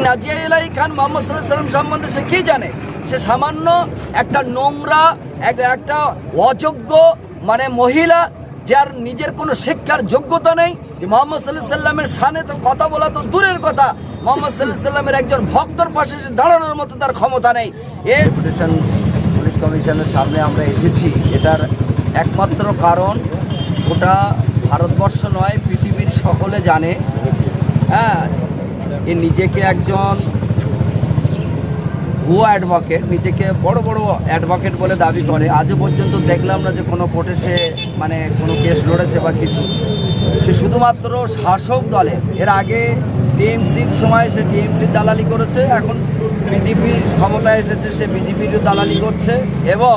নাজিয়া ইলাহি খান মোহাম্মদ সাল্লাল্লাহু আলাইহি ওয়াসাল্লাম সম্বন্ধে সে কি জানে? সে সামান্য একটা নোংরা একটা অযোগ্য মহিলা, যার নিজের কোনো শিক্ষার যোগ্যতা নেই, যে মোহাম্মদ সাল্লাল্লাহু আলাইহি ওয়াসাল্লামের শানে তো কথা বলা তো দূরের কথা, মোহাম্মদ সাল্লাল্লাহু আলাইহি ওয়াসাল্লামের একজন ভক্তর পাশে দাঁড়ানোর মতো তার ক্ষমতা নেই। পুলিশ কমিশনের সামনে আমরা এসেছি, এটার একমাত্র কারণ ওটা ভারতবর্ষ নয়, পৃথিবীর সকলে জানে। এ নিজেকে একজন ভুয়া অ্যাডভোকেট, নিজেকে বড় বড় অ্যাডভোকেট বলে দাবি করে। আজও পর্যন্ত দেখলাম না যে কোনো কোর্টে সে কোনো কেস লড়েছে বা কিছু। সে শুধুমাত্র শাসক দলে, এর আগে টিএমসির সময় সে টিএমসির দালালি করেছে, এখন বিজেপির ক্ষমতায় এসেছে সে বিজেপিরও দালালি করছে। এবং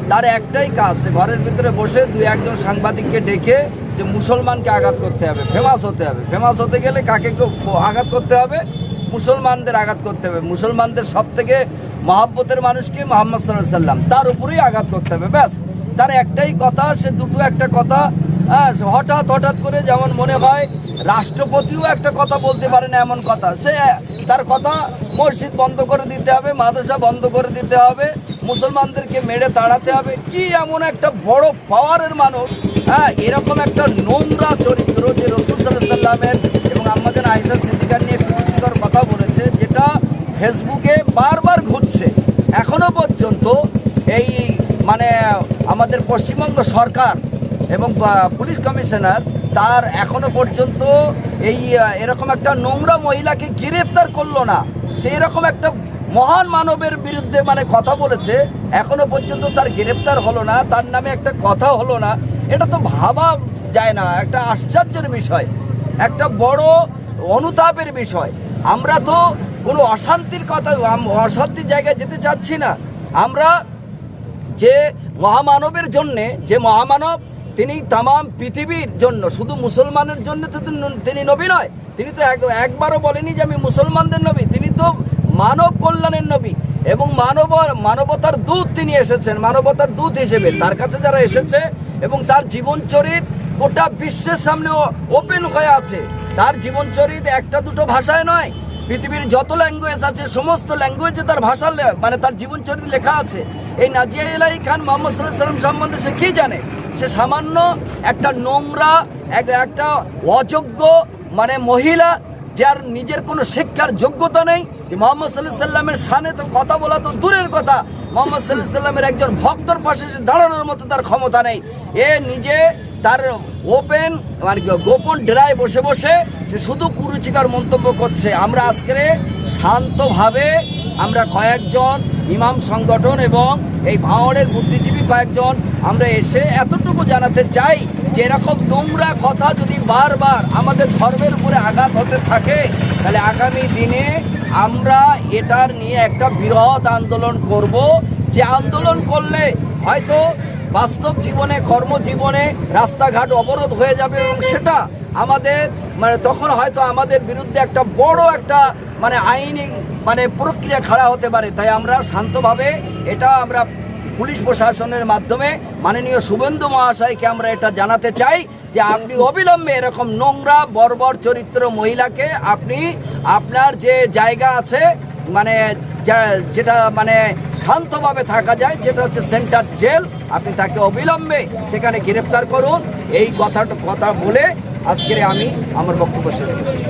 তার একটাই কাজ, সে ঘরের ভিতরে বসে দুই একজন সাংবাদিককে ডেকে যে মুসলমানকে আঘাত করতে হবে, ফেমাস হতে হবে। ফেমাস হতে গেলে কাকে আঘাত করতে হবে? মুসলমানদের আঘাত করতে হবে। মুসলমানদের সব থেকে মহাব্বতের মানুষকে মুহাম্মদ সাল্লাল্লাহু আলাইহি ওয়াসাল্লাম, তার উপরেই আঘাত করতে হবে, ব্যাস। তার একটাই কথা, সে দুটো একটা কথা হঠাৎ করে, যেমন মনে হয় রাষ্ট্রপতিও একটা কথা বলতে পারে না এমন কথা, সে তার কথা মসজিদ বন্ধ করে দিতে হবে, মাদ্রাসা বন্ধ করে দিতে হবে, মুসলমানদেরকে মেরে তাড়াতে হবে। কি এমন একটা বড় পাওয়ারের মানুষ! এরকম একটা নোংরা চরিত্র যে রাসূল সাল্লাল্লাহু আলাইহি ওয়াসাল্লামের এবং আম্মাজান আয়েশা সিদ্দিকার নিয়ে কুরুচিকর কথা বলেছে, যেটা ফেসবুকে বারবার ঘুরছে। এখনো পর্যন্ত এই আমাদের পশ্চিমবঙ্গ সরকার এবং পুলিশ কমিশনার তার এখনো পর্যন্ত এরকম একটা নোংরা মহিলাকে গ্রেফতার করলো না। সেই রকম একটা মহান মানবের বিরুদ্ধে কথা বলেছে, এখনো পর্যন্ত তার গ্রেফতার হলো না, তার নামে একটা কথা হলো না। এটা তো ভাবা যায় না, একটা আশ্চর্যের বিষয়, একটা বড় অনুতাপের বিষয়। আমরা তো কোনো অশান্তির জায়গায় যেতে চাচ্ছি না। আমরা যে মহামানবের জন্যে, যে মহামানব, তিনি তামাম পৃথিবীর জন্য, শুধু মুসলমানের জন্য তো তিনি নবী নয়। তিনি তো একবারও বলেনি যে আমি মুসলমানদের নবী, তিনি তো মানব কল্যাণের নবী এবং মানবতার দূত তিনি এসেছেন, মানবতার দূত হিসেবে। তার কাছে যারা এসেছে এবং তার জীবনচরিত গোটা বিশ্বের সামনে ওপেন হয়ে আছে। তার জীবনচরিত একটা দুটো ভাষায় নয়, পৃথিবীর যত ল্যাঙ্গুয়েজ আছে সমস্ত ল্যাঙ্গুয়েজে তার ভাষা তার জীবনচরিত লেখা আছে। এই নাজিয়া ইলাহি খান মোহাম্মদ সাল্লাল্লাহু আলাইহি ওয়াসাল্লাম সম্বন্ধে সে কি জানে? সে সামান্য একটা নোংরা একটা অযোগ্য মহিলা, যার নিজের কোনো শিক্ষার যোগ্যতা নেই, যে মোহাম্মদ সাল্লাল্লাহু আলাইহি ওয়াসাল্লামের শানে তো কথা বলা তো দূরের কথা, মোহাম্মদ সাল্লাল্লাহু আলাইহি ওয়াসাল্লামের একজন ভক্তর পাশে দাঁড়ানোর মতো তার ক্ষমতা নেই। এ নিজে তার গোপন ডেরায় বসে বসে সে শুধু কুরুচিকর মন্তব্য করছে। আমরা আজকে শান্তভাবে আমরা কয়েকজন ইমাম সংগঠন এবং এই ভাঙড়ের বুদ্ধিজীবী কয়েকজন আমরা এসে এতটুকু জানাতে চাই যে এরকম নোংরা কথা যদি বারবার আমাদের ধর্মের উপরে আঘাত হতে থাকে, তাহলে আগামী দিনে আমরা এটার নিয়ে একটা বৃহৎ আন্দোলন করব। যে আন্দোলন করলে হয়তো বাস্তব জীবনে, কর্মজীবনে রাস্তাঘাট অবরোধ হয়ে যাবে এবং সেটা আমাদের তখন হয়তো আমাদের বিরুদ্ধে একটা বড় একটা আইনি প্রক্রিয়া খাড়া হতে পারে। তাই আমরা শান্তভাবে এটা আমরা পুলিশ প্রশাসনের মাধ্যমে মাননীয় শুভেন্দু মহাশয়কে আমরা এটা জানাতে চাই যে আপনি অবিলম্বে এরকম নোংরা বর্বর চরিত্র মহিলাকে আপনি আপনার যে জায়গা আছে যেটা শান্তভাবে থাকা যায়, যেটা হচ্ছে সেন্টার জেল, আপনি তাকে অবিলম্বে সেখানে গ্রেফতার করুন। এই কথা বলে আজকে আমি আমার বক্তব্য শেষ করছি।